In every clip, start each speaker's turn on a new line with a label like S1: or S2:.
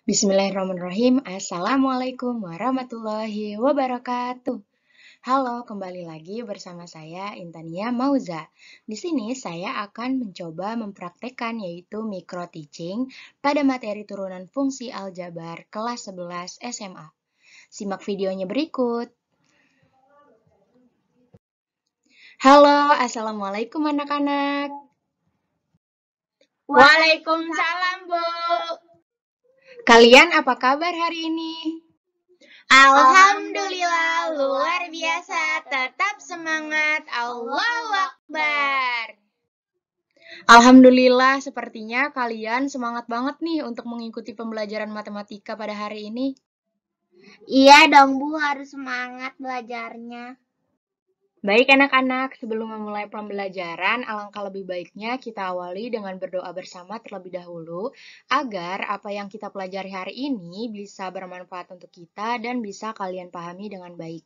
S1: Bismillahirrahmanirrahim. Assalamualaikum warahmatullahi wabarakatuh. Halo, kembali lagi bersama saya Intania Mauza. Di sini saya akan mencoba mempraktekkan yaitu micro teaching pada materi turunan fungsi aljabar kelas 11 SMA. Simak videonya berikut. Halo, Assalamualaikum anak-anak.
S2: Waalaikumsalam, Bu.
S1: Kalian apa kabar hari ini?
S2: Alhamdulillah, luar biasa. Tetap semangat. Allahu Akbar.
S1: Alhamdulillah, sepertinya kalian semangat banget nih untuk mengikuti pembelajaran matematika pada hari ini.
S2: Iya dong, Bu. Harus semangat belajarnya.
S1: Baik anak-anak, sebelum memulai pembelajaran, alangkah lebih baiknya kita awali dengan berdoa bersama terlebih dahulu, agar apa yang kita pelajari hari ini bisa bermanfaat untuk kita dan bisa kalian pahami dengan baik.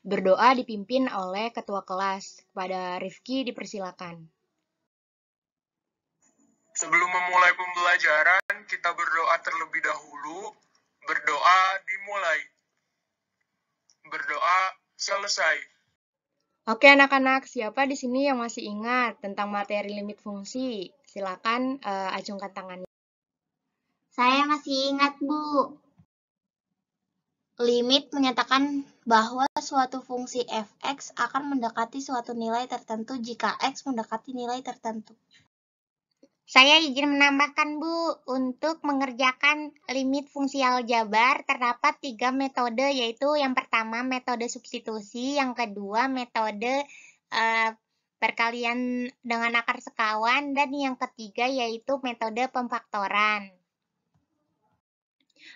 S1: Berdoa dipimpin oleh ketua kelas. Kepada Rifki dipersilakan.
S3: Sebelum memulai pembelajaran, kita berdoa terlebih dahulu. Berdoa dimulai. Berdoa selesai.
S1: Oke anak-anak, siapa di sini yang masih ingat tentang materi limit fungsi? Silakan acungkan tangannya.
S2: Saya masih ingat, Bu. Limit menyatakan bahwa suatu fungsi f(x) akan mendekati suatu nilai tertentu jika x mendekati nilai tertentu. Saya izin menambahkan, Bu, untuk mengerjakan limit fungsi aljabar terdapat 3 metode, yaitu yang pertama metode substitusi, yang kedua metode perkalian dengan akar sekawan, dan yang ketiga yaitu metode pemfaktoran.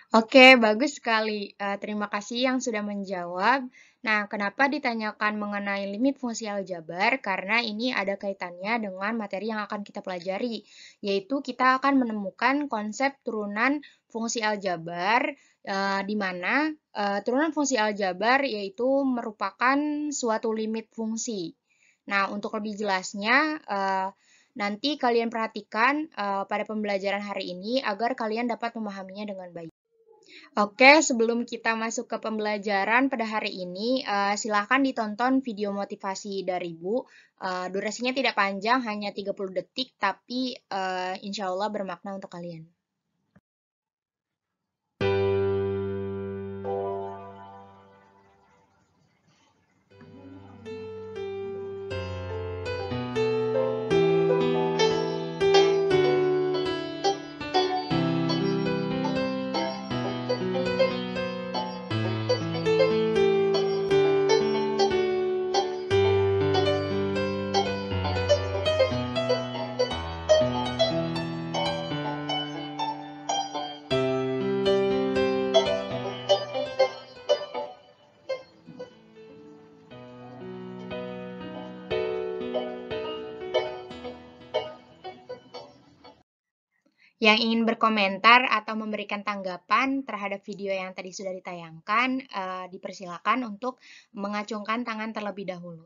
S1: Oke, bagus sekali. Terima kasih yang sudah menjawab. Nah, kenapa ditanyakan mengenai limit fungsi aljabar? Karena ini ada kaitannya dengan materi yang akan kita pelajari, yaitu kita akan menemukan konsep turunan fungsi aljabar, di mana turunan fungsi aljabar yaitu merupakan suatu limit fungsi. Nah, untuk lebih jelasnya, nanti kalian perhatikan pada pembelajaran hari ini agar kalian dapat memahaminya dengan baik. Oke, sebelum kita masuk ke pembelajaran pada hari ini, silakan ditonton video motivasi dari Bu. Durasinya tidak panjang, hanya 30 detik, tapi insya Allah bermakna untuk kalian. Yang ingin berkomentar atau memberikan tanggapan terhadap video yang tadi sudah ditayangkan, dipersilakan untuk mengacungkan tangan terlebih dahulu.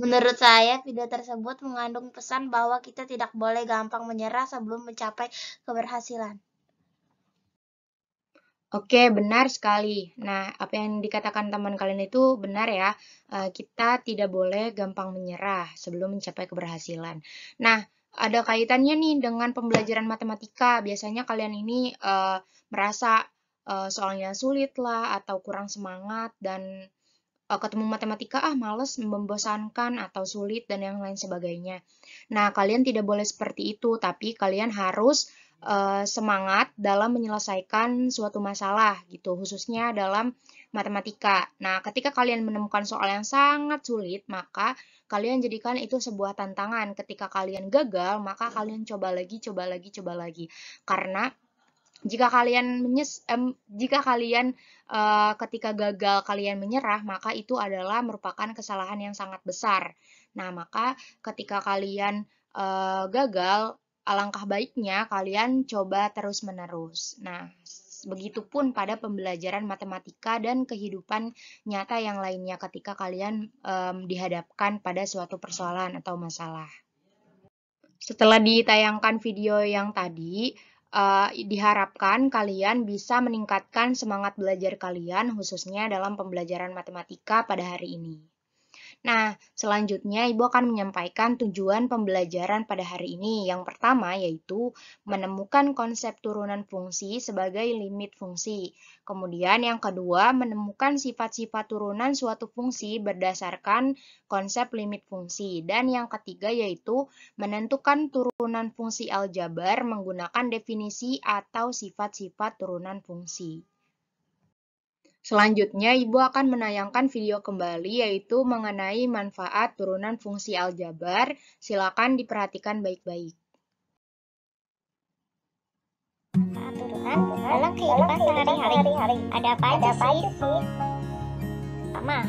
S2: Menurut saya, video tersebut mengandung pesan bahwa kita tidak boleh gampang menyerah sebelum mencapai keberhasilan.
S1: Oke, benar sekali. Nah, apa yang dikatakan teman kalian itu benar ya. Kita tidak boleh gampang menyerah sebelum mencapai keberhasilan. Nah, ada kaitannya nih dengan pembelajaran matematika. Biasanya kalian ini merasa soalnya sulit lah atau kurang semangat dan ketemu matematika males, membosankan atau sulit dan yang lain sebagainya. Nah, kalian tidak boleh seperti itu, tapi kalian harus semangat dalam menyelesaikan suatu masalah gitu, khususnya dalam matematika. Nah, ketika kalian menemukan soal yang sangat sulit, maka kalian jadikan itu sebuah tantangan. Ketika kalian gagal, maka kalian coba lagi, coba lagi, coba lagi. Karena jika kalian ketika gagal kalian menyerah, maka itu adalah merupakan kesalahan yang sangat besar. Nah, maka ketika kalian gagal, alangkah baiknya kalian coba terus-menerus. Nah, begitupun pada pembelajaran matematika dan kehidupan nyata yang lainnya ketika kalian dihadapkan pada suatu persoalan atau masalah. Setelah ditayangkan video yang tadi, diharapkan kalian bisa meningkatkan semangat belajar kalian, khususnya dalam pembelajaran matematika pada hari ini. Nah, selanjutnya Ibu akan menyampaikan tujuan pembelajaran pada hari ini. Yang pertama yaitu menemukan konsep turunan fungsi sebagai limit fungsi. Kemudian yang kedua, menemukan sifat-sifat turunan suatu fungsi berdasarkan konsep limit fungsi. Dan yang ketiga yaitu menentukan turunan fungsi aljabar menggunakan definisi atau sifat-sifat turunan fungsi. Selanjutnya, Ibu akan menayangkan video kembali yaitu mengenai manfaat turunan fungsi aljabar. Silakan diperhatikan baik-baik.
S2: Turunan dalam kehidupan sehari-hari. Ada apa aja sih? Sama.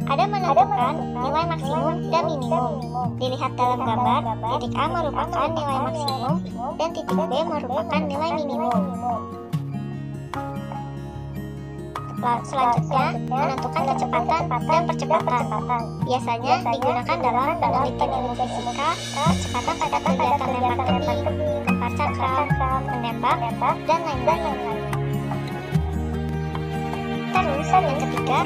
S2: Ada menentukan nilai maksimum dan minimum. Dilihat dalam gambar, titik A merupakan nilai maksimum dan titik B merupakan nilai minimum. Selanjutnya, menentukan kecepatan dan percepatan. Biasanya digunakan dalam penelitian ilmu fisika, kecepatan pada kegiatan lempar benih, lempar cakram, menembak, dan lain-lain. Terus, yang ketiga,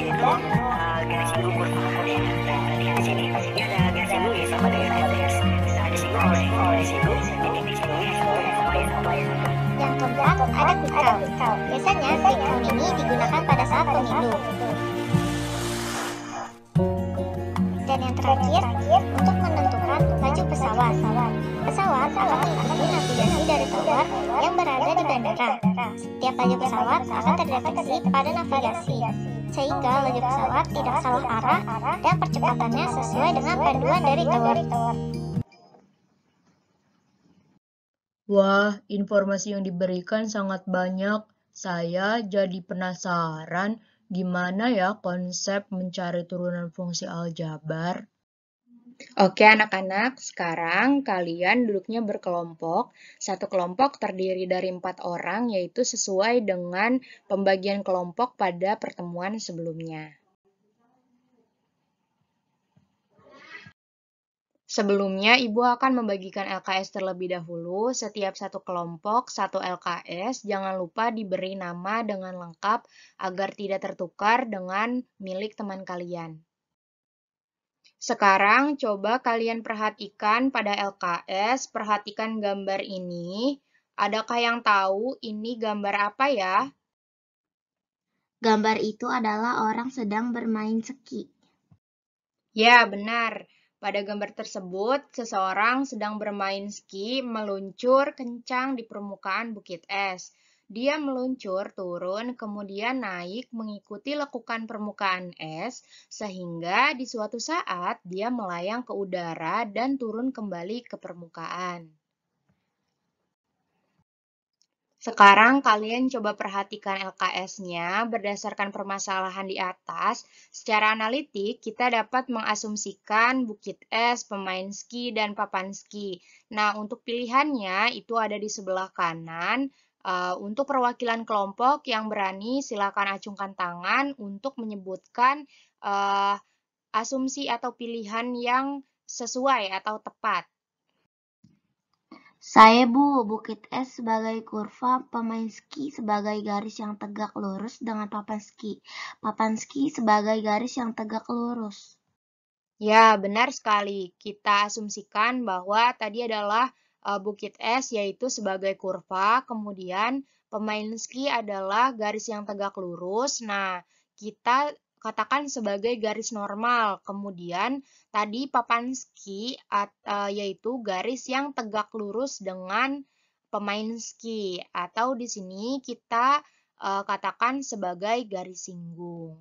S4: Garis ukur pengukurnya. Dan di sini ada garis bumi sama dengan fx. Bisa disinggung oleh disinggung, titik disinggungnya sama ya.
S2: yang keempat, ada quick count. Biasanya quick count ini digunakan pada saat pemilu. Dan yang terakhir, untuk menentukan laju pesawat. Pesawat akan mengikuti navigasi dari tower yang berada di bandara. Setiap laju pesawat akan terdeteksi pada navigasi, sehingga laju pesawat tidak salah arah dan percepatannya sesuai dengan panduan dari tower.
S1: Wah, informasi yang diberikan sangat banyak. Saya jadi penasaran gimana ya konsep mencari turunan fungsi aljabar. Oke anak-anak, sekarang kalian duduknya berkelompok. Satu kelompok terdiri dari 4 orang, yaitu sesuai dengan pembagian kelompok pada pertemuan sebelumnya. Sebelumnya, Ibu akan membagikan LKS terlebih dahulu. Setiap satu kelompok, satu LKS. Jangan lupa diberi nama dengan lengkap agar tidak tertukar dengan milik teman kalian. Sekarang coba kalian perhatikan pada LKS, perhatikan gambar ini. Adakah yang tahu ini gambar apa ya?
S2: Gambar itu adalah orang sedang bermain ski.
S1: Ya, benar. Pada gambar tersebut, seseorang sedang bermain ski meluncur kencang di permukaan bukit es. Dia meluncur turun, kemudian naik mengikuti lekukan permukaan es, sehingga di suatu saat dia melayang ke udara dan turun kembali ke permukaan. Sekarang kalian coba perhatikan LKS-nya berdasarkan permasalahan di atas. Secara analitik, kita dapat mengasumsikan bukit es, pemain ski, dan papan ski. Nah, untuk pilihannya itu ada di sebelah kanan. Untuk perwakilan kelompok yang berani, silakan acungkan tangan untuk menyebutkan asumsi atau pilihan yang sesuai atau tepat.
S2: Saya Bu, bukit es sebagai kurva, pemain ski sebagai garis yang tegak lurus dengan papan ski. Papan ski sebagai garis yang tegak lurus.
S1: Ya, benar sekali. Kita asumsikan bahwa tadi adalah bukit es yaitu sebagai kurva, kemudian pemain ski adalah garis yang tegak lurus. Nah, kita katakan sebagai garis normal. Kemudian tadi papan ski yaitu garis yang tegak lurus dengan pemain ski atau di sini kita katakan sebagai garis singgung.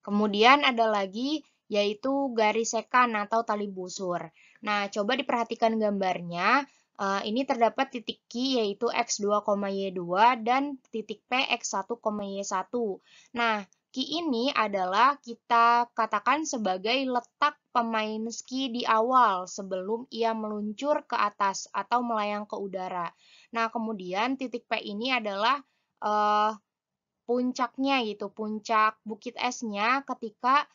S1: Kemudian ada lagi yaitu garis sekan atau tali busur. Nah, coba diperhatikan gambarnya. Ini terdapat titik Q yaitu X2, Y2 dan titik P X1, Y1. Nah, Q ini adalah kita katakan sebagai letak pemain ski di awal sebelum ia meluncur ke atas atau melayang ke udara. Nah, kemudian titik P ini adalah puncaknya gitu, puncak bukit esnya ketika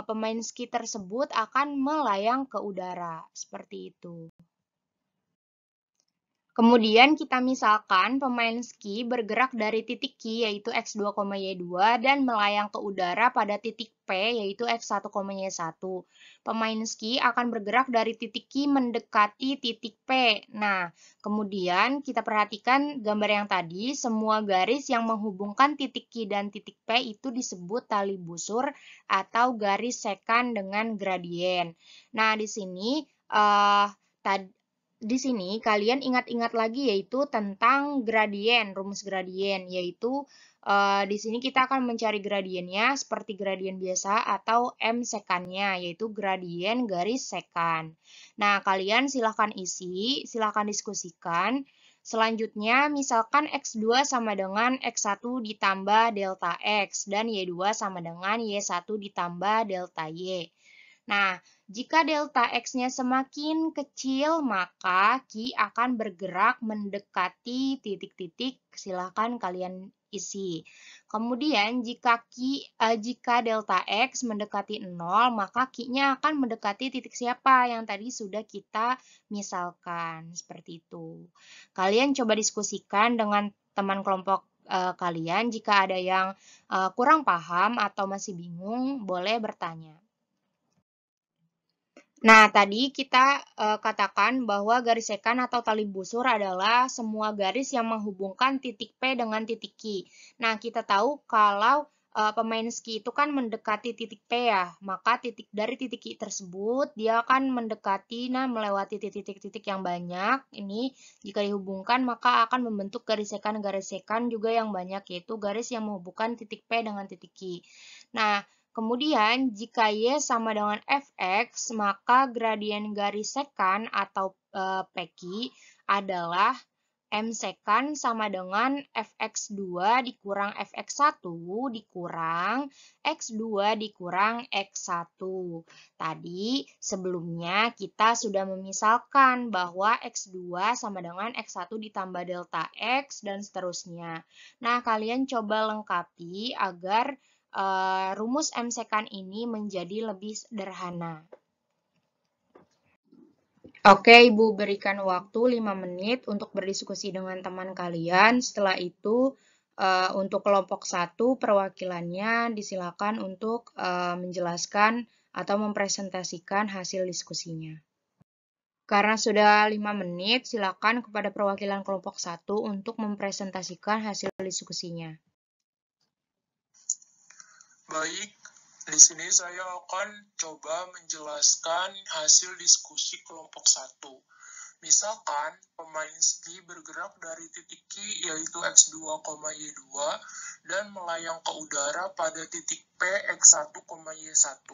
S1: pemain ski tersebut akan melayang ke udara, seperti itu. Kemudian kita misalkan pemain ski bergerak dari titik Q yaitu X2, Y2 dan melayang ke udara pada titik P yaitu X1, Y1. Pemain ski akan bergerak dari titik Q mendekati titik P. Nah, kemudian kita perhatikan gambar yang tadi, semua garis yang menghubungkan titik Q dan titik P itu disebut tali busur atau garis sekan dengan gradien. Nah, di sini kalian ingat-ingat lagi yaitu tentang gradien, rumus gradien, yaitu di sini kita akan mencari gradiennya seperti gradien biasa atau M sekannya, yaitu gradien garis sekan. Nah, kalian silahkan isi, silahkan diskusikan. Selanjutnya, misalkan X2 sama dengan X1 ditambah delta X dan Y2 sama dengan Y1 ditambah delta Y. Nah, jika delta X-nya semakin kecil, maka Q akan bergerak mendekati titik-titik, silahkan kalian isi. Kemudian, jika delta X mendekati 0, maka Q-nya akan mendekati titik siapa yang tadi sudah kita misalkan. Seperti itu. Kalian coba diskusikan dengan teman kelompok kalian. Jika ada yang kurang paham atau masih bingung, boleh bertanya. Nah, tadi kita katakan bahwa garis sekan atau tali busur adalah semua garis yang menghubungkan titik P dengan titik Q. Nah, kita tahu kalau pemain ski itu kan mendekati titik P ya, maka dari titik Q tersebut dia akan mendekati, melewati titik-titik yang banyak. Ini jika dihubungkan maka akan membentuk garis sekan juga yang banyak, yaitu garis yang menghubungkan titik P dengan titik Q. Nah, kemudian, jika Y sama dengan Fx, maka gradien garis sekan atau PQ adalah M sekan sama dengan Fx2 dikurang Fx1 dikurang X2 dikurang X1. Tadi sebelumnya kita sudah memisalkan bahwa X2 sama dengan X1 ditambah delta X dan seterusnya. Nah, kalian coba lengkapi agar rumus M sekan ini menjadi lebih sederhana. Oke, Ibu berikan waktu 5 menit untuk berdiskusi dengan teman kalian. Setelah itu, untuk kelompok 1 perwakilannya disilakan untuk menjelaskan atau mempresentasikan hasil diskusinya. Karena sudah 5 menit, silakan kepada perwakilan kelompok 1 untuk mempresentasikan hasil diskusinya.
S3: Baik, di sini saya akan coba menjelaskan hasil diskusi kelompok 1. Misalkan pemain ski bergerak dari titik Q yaitu X2, Y2 dan melayang ke udara pada titik P X1, Y1.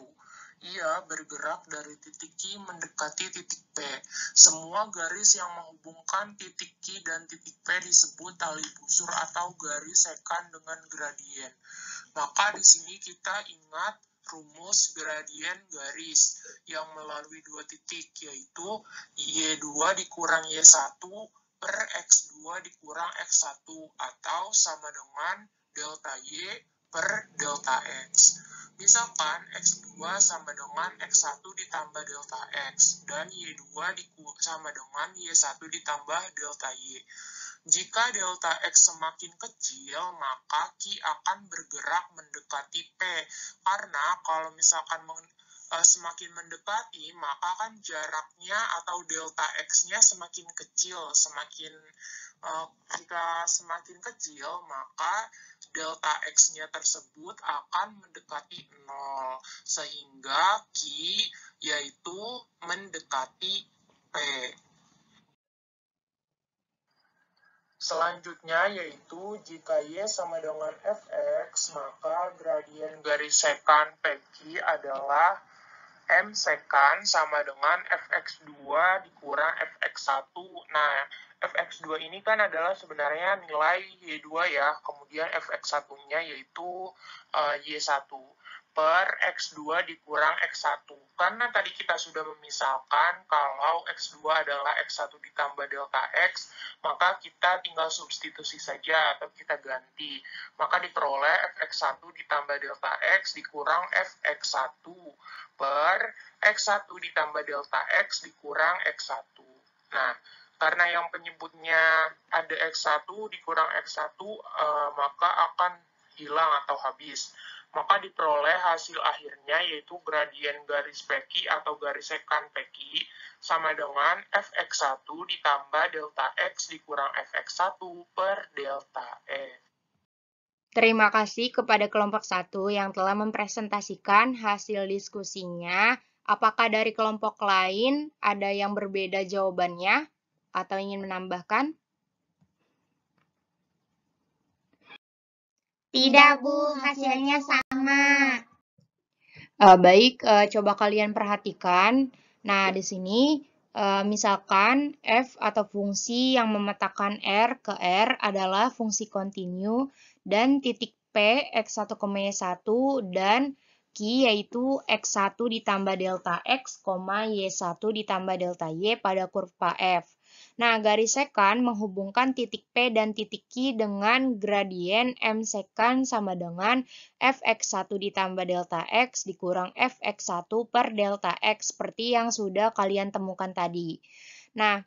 S3: Ia bergerak dari titik Q mendekati titik P. Semua garis yang menghubungkan titik Q dan titik P disebut tali busur atau garis sekan dengan gradien. Maka di sini kita ingat rumus gradien garis yang melalui dua titik, yaitu Y2 dikurang Y1 per X2 dikurang X1 atau sama dengan delta Y per delta X. Misalkan X2 sama dengan X1 ditambah delta X dan Y2 sama dengan Y1 ditambah delta Y. Jika delta X semakin kecil, maka Q akan bergerak mendekati P. Karena kalau misalkan semakin mendekati, maka kan jaraknya atau delta X-nya semakin kecil. Jika semakin kecil, maka delta X-nya tersebut akan mendekati 0. Sehingga Q yaitu mendekati P. Selanjutnya yaitu jika Y sama dengan Fx, maka gradien garis sekan PQ adalah M sekan sama dengan Fx2 dikurang Fx1. Nah, Fx2 ini kan adalah sebenarnya nilai Y2 ya, kemudian Fx1-nya yaitu Y1 per X2 dikurang X1. Karena tadi kita sudah memisalkan kalau X2 adalah X1 ditambah delta X, maka kita tinggal substitusi saja atau kita ganti. Maka diperoleh Fx1 ditambah delta X dikurang Fx1 per X1 ditambah delta X dikurang X1. Nah, Karena yang penyebutnya ada X1 dikurang X1, maka akan hilang atau habis. Maka diperoleh hasil akhirnya yaitu gradien garis PQ atau garis sekan PQ sama dengan Fx1 ditambah delta X dikurang Fx1 per delta X.
S1: Terima kasih kepada kelompok 1 yang telah mempresentasikan hasil diskusinya. Apakah dari kelompok lain ada yang berbeda jawabannya atau ingin menambahkan?
S2: Tidak, Bu. Hasilnya sama.
S1: Baik, coba kalian perhatikan. Nah, di sini misalkan f atau fungsi yang memetakan R ke R adalah fungsi kontinu dan titik P X1, Y1 dan Q yaitu X1 ditambah delta X, Y1 ditambah delta Y pada kurva F. Nah, garis sekan menghubungkan titik P dan titik Q dengan gradien M sekan sama dengan Fx1 ditambah delta X dikurang Fx1 per delta X seperti yang sudah kalian temukan tadi. Nah,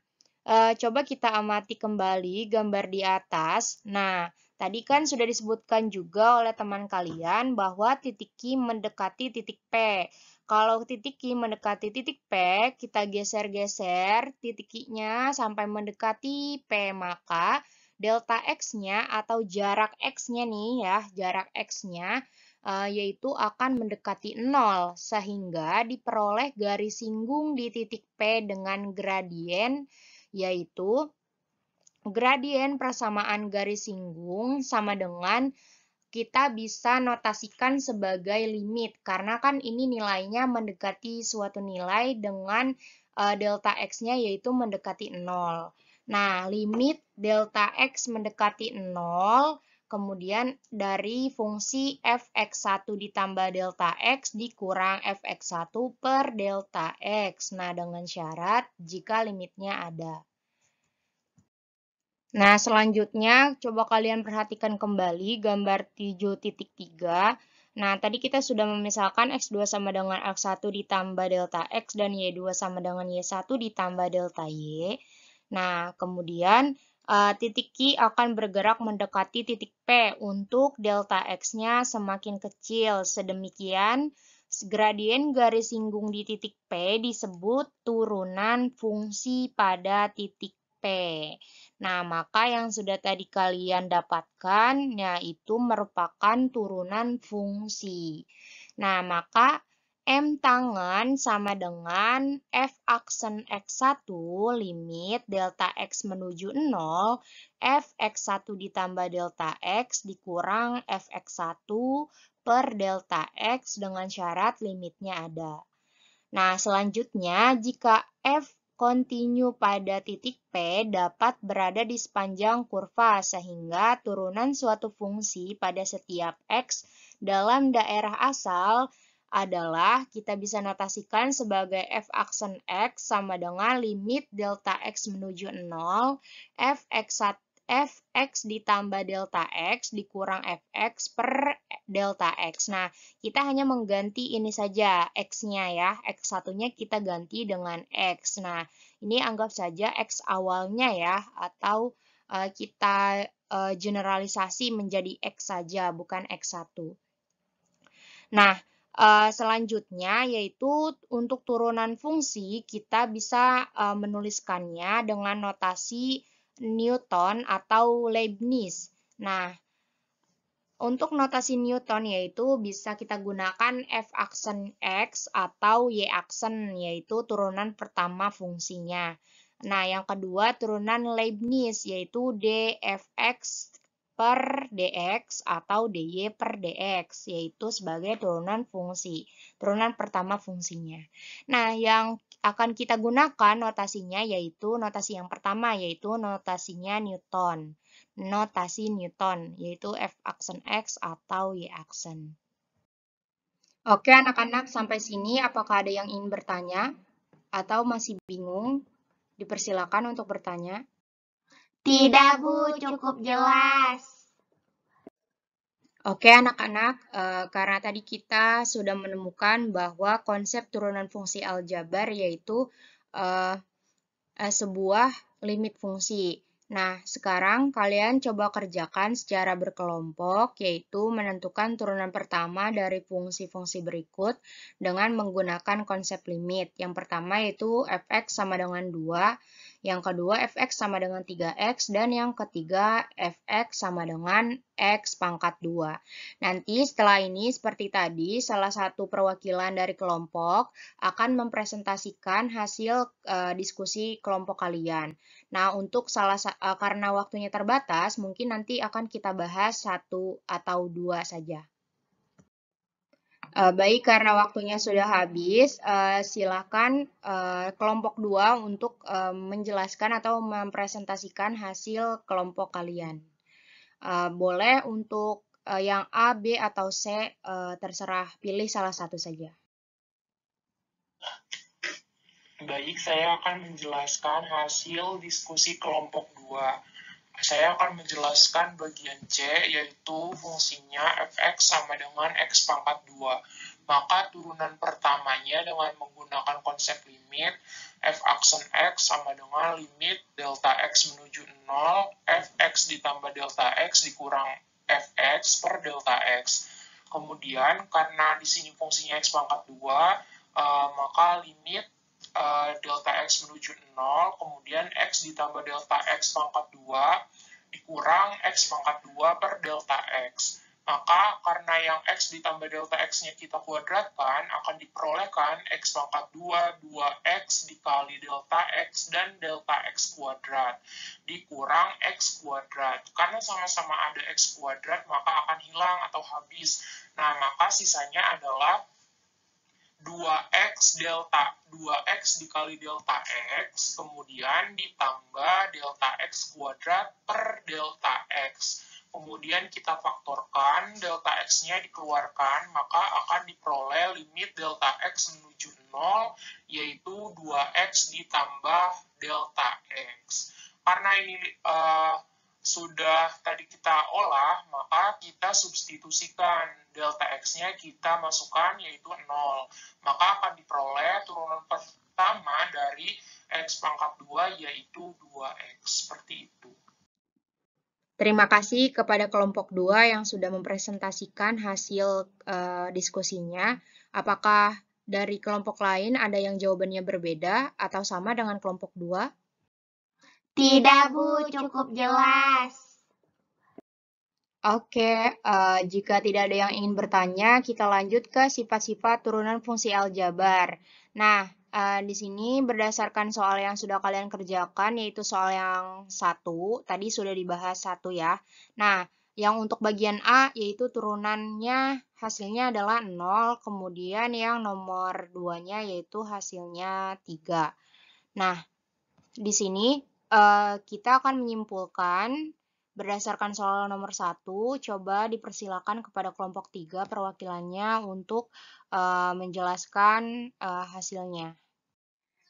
S1: coba kita amati kembali gambar di atas. Nah, tadi kan sudah disebutkan juga oleh teman kalian bahwa titik Q mendekati titik P. Kalau titik Q mendekati titik P, kita geser-geser titik Q-nya sampai mendekati P, maka delta X-nya atau jarak X-nya nih ya, jarak X-nya yaitu akan mendekati 0, sehingga diperoleh garis singgung di titik P dengan gradien, yaitu gradien persamaan garis singgung sama dengan kita bisa notasikan sebagai limit, karena kan ini nilainya mendekati suatu nilai dengan delta X-nya yaitu mendekati 0. Nah, limit delta X mendekati 0, kemudian dari fungsi Fx1 ditambah delta X dikurang Fx1 per delta X. Nah, dengan syarat jika limitnya ada. Nah, selanjutnya coba kalian perhatikan kembali gambar 7.3. Nah, tadi kita sudah memisalkan X2 sama dengan X1 ditambah delta X dan Y2 sama dengan Y1 ditambah delta Y. Nah, kemudian titik Q akan bergerak mendekati titik P untuk delta X-nya semakin kecil. Sedemikian, gradien garis singgung di titik P disebut turunan fungsi pada titik P. Nah, maka yang sudah tadi kalian dapatkan, yaitu merupakan turunan fungsi. Nah, maka M tangen sama dengan F aksen X1 limit delta X menuju 0, Fx1 ditambah delta X dikurang Fx1 per delta X dengan syarat limitnya ada. Nah, selanjutnya jika F kontinu pada titik P dapat berada di sepanjang kurva sehingga turunan suatu fungsi pada setiap X dalam daerah asal adalah kita bisa notasikan sebagai F aksen X sama dengan limit delta X menuju 0, Fx ditambah delta X dikurang Fx per delta X. Nah, kita hanya mengganti ini saja X-nya ya. X1-nya kita ganti dengan X. Nah, ini anggap saja X awalnya ya, atau kita generalisasi menjadi X saja, bukan X1. Nah, selanjutnya yaitu untuk turunan fungsi, kita bisa menuliskannya dengan notasi Newton atau Leibniz. Nah, untuk notasi Newton yaitu bisa kita gunakan F aksen X atau Y aksen, yaitu turunan pertama fungsinya. Nah, yang kedua turunan Leibniz yaitu dfx per dx atau dy per dx, yaitu sebagai turunan fungsi, turunan pertama fungsinya. Nah, yang akan kita gunakan notasinya yaitu notasi yang pertama yaitu notasinya Newton. Notasi Newton, yaitu F aksen X atau Y aksen. Oke anak-anak, sampai sini apakah ada yang ingin bertanya? Atau masih bingung? Dipersilakan untuk bertanya.
S2: Tidak, Bu, cukup jelas.
S1: Oke anak-anak, karena tadi kita sudah menemukan bahwa konsep turunan fungsi aljabar yaitu sebuah limit fungsi. Nah, sekarang kalian coba kerjakan secara berkelompok, yaitu menentukan turunan pertama dari fungsi-fungsi berikut dengan menggunakan konsep limit. Yang pertama yaitu fx sama dengan 2, yang kedua fx sama dengan 3x, dan yang ketiga fx sama dengan x pangkat 2. Nanti setelah ini, seperti tadi, salah satu perwakilan dari kelompok akan mempresentasikan hasil diskusi kelompok kalian. Nah, untuk karena waktunya terbatas, mungkin nanti akan kita bahas 1 atau 2 saja. Baik, karena waktunya sudah habis, silakan kelompok 2 untuk menjelaskan atau mempresentasikan hasil kelompok kalian. Boleh untuk yang A, B, atau C, terserah, pilih salah satu saja.
S3: Baik, saya akan menjelaskan hasil diskusi kelompok 2. Saya akan menjelaskan bagian C, yaitu fungsinya fx sama dengan x pangkat 2. Maka turunan pertamanya dengan menggunakan konsep limit, f aksen x sama dengan limit delta x menuju 0, fx ditambah delta x dikurang fx per delta x. Kemudian, karena di sini fungsinya x pangkat 2, maka limit delta x menuju 0, kemudian x ditambah delta x pangkat 2 dikurang x pangkat 2 per delta x. Maka karena yang x ditambah delta x-nya kita kuadratkan, akan diperolehkan x pangkat 2, 2x dikali delta x dan delta x kuadrat, dikurang x kuadrat. Karena sama-sama ada x kuadrat, maka akan hilang atau habis. Nah, maka sisanya adalah 2x dikali delta x, kemudian ditambah delta x kuadrat per delta x. Kemudian kita faktorkan, delta x-nya dikeluarkan, maka akan diperoleh limit delta x menuju 0, yaitu 2x ditambah delta x. Karena ini sudah tadi kita olah, maka kita substitusikan delta x-nya kita masukkan yaitu 0. Maka akan diperoleh turunan pertama dari x pangkat 2 yaitu 2x. Seperti itu.
S1: Terima kasih kepada kelompok 2 yang sudah mempresentasikan hasil diskusinya. Apakah dari kelompok lain ada yang jawabannya berbeda atau sama dengan kelompok 2?
S2: Tidak, Bu, cukup jelas.
S1: Oke, jika tidak ada yang ingin bertanya, kita lanjut ke sifat-sifat turunan fungsi aljabar. Nah, di sini berdasarkan soal yang sudah kalian kerjakan, yaitu soal yang 1, tadi sudah dibahas 1 ya. Nah, yang untuk bagian A, yaitu turunannya hasilnya adalah 0, kemudian yang nomor 2-nya yaitu hasilnya 3. Nah, di sini kita akan menyimpulkan berdasarkan soal nomor 1, coba dipersilakan kepada kelompok 3 perwakilannya untuk menjelaskan hasilnya.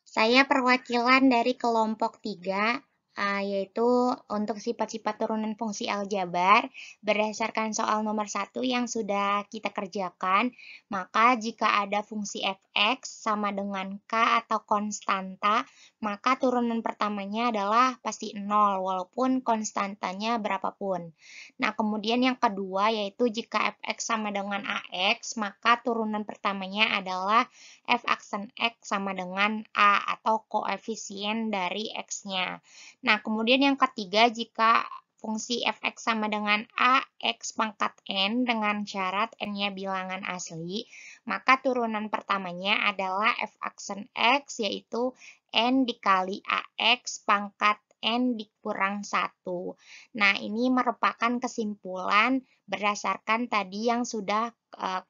S2: Saya perwakilan dari kelompok 3, yaitu untuk sifat-sifat turunan fungsi aljabar berdasarkan soal nomor 1 yang sudah kita kerjakan, maka jika ada fungsi fx sama dengan k atau konstanta, maka turunan pertamanya adalah pasti 0 walaupun konstantanya berapapun. Nah, kemudian yang kedua yaitu jika fx sama dengan ax, maka turunan pertamanya adalah f aksen x sama dengan a atau koefisien dari x-nya. Nah, kemudian yang ketiga, jika fungsi fx sama dengan a x pangkat n dengan syarat n-nya bilangan asli, maka turunan pertamanya adalah f aksen x yaitu n dikali ax pangkat n dikurang 1. Nah, ini merupakan kesimpulan berdasarkan tadi yang sudah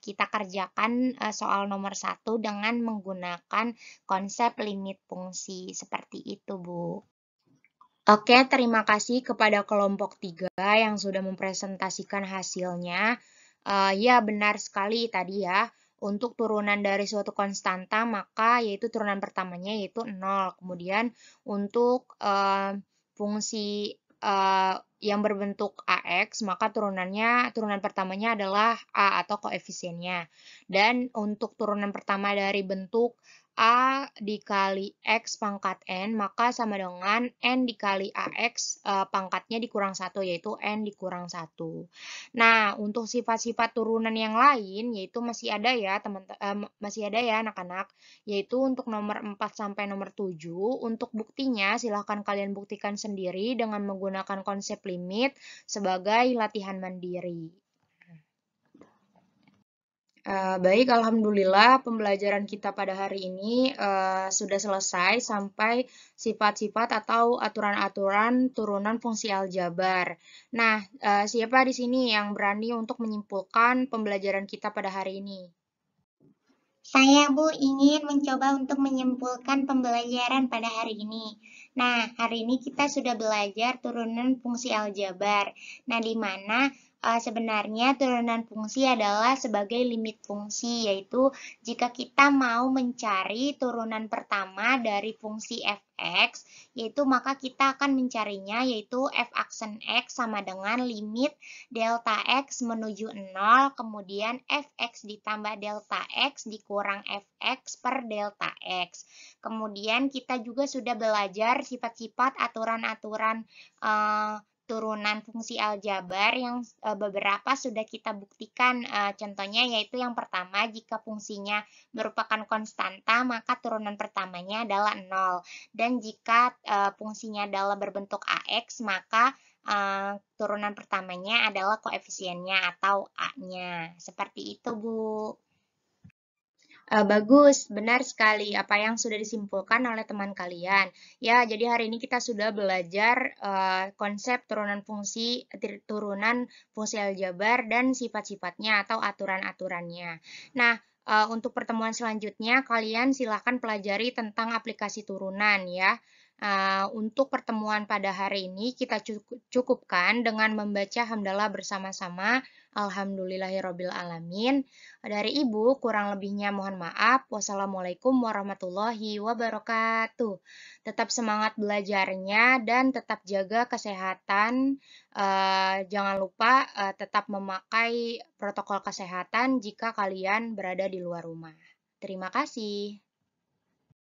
S2: kita kerjakan soal nomor 1 dengan menggunakan konsep limit fungsi. Seperti itu, Bu.
S1: Oke, terima kasih kepada kelompok 3 yang sudah mempresentasikan hasilnya. Ya, benar sekali tadi ya. Untuk turunan dari suatu konstanta, maka yaitu turunan pertamanya yaitu 0. Kemudian untuk fungsi yang berbentuk AX, maka turunan pertamanya adalah A atau koefisiennya. Dan untuk turunan pertama dari bentuk A dikali X pangkat N, maka sama dengan N dikali AX pangkatnya dikurang 1, yaitu N dikurang 1. Nah, untuk sifat-sifat turunan yang lain, yaitu masih ada ya masih ada ya anak-anak, yaitu untuk nomor 4 sampai nomor 7. Untuk buktinya, silahkan kalian buktikan sendiri dengan menggunakan konsep limit sebagai latihan mandiri. Baik, alhamdulillah pembelajaran kita pada hari ini sudah selesai sampai sifat-sifat atau aturan-aturan turunan fungsi aljabar. Nah, siapa di sini yang berani untuk menyimpulkan pembelajaran kita pada hari ini?
S2: Saya, Bu, ingin mencoba untuk menyimpulkan pembelajaran pada hari ini. Nah, hari ini kita sudah belajar turunan fungsi aljabar. Nah, di mana sebenarnya turunan fungsi adalah sebagai limit fungsi, yaitu jika kita mau mencari turunan pertama dari fungsi f(x), yaitu maka kita akan mencarinya, yaitu f aksen x sama dengan limit delta x menuju 0, kemudian fx ditambah delta x dikurang fx per delta x. Kemudian kita juga sudah belajar sifat-sifat aturan-aturan turunan fungsi aljabar yang beberapa sudah kita buktikan. Contohnya yaitu yang pertama, jika fungsinya merupakan konstanta, maka turunan pertamanya adalah 0. Dan jika fungsinya adalah berbentuk AX, maka turunan pertamanya adalah koefisiennya atau A-nya. Seperti itu, Bu.
S1: Bagus, benar sekali apa yang sudah disimpulkan oleh teman kalian. Ya, jadi hari ini kita sudah belajar konsep turunan fungsi aljabar dan sifat-sifatnya atau aturan-aturannya. Nah, untuk pertemuan selanjutnya kalian silahkan pelajari tentang aplikasi turunan ya. Untuk pertemuan pada hari ini kita cukupkan dengan membaca hamdalah bersama-sama. Alhamdulillahirrabbilalamin. Dari Ibu, kurang lebihnya mohon maaf. Wassalamualaikum warahmatullahi wabarakatuh. Tetap semangat belajarnya dan tetap jaga kesehatan. Jangan lupa tetap memakai protokol kesehatan jika kalian berada di luar rumah. Terima kasih.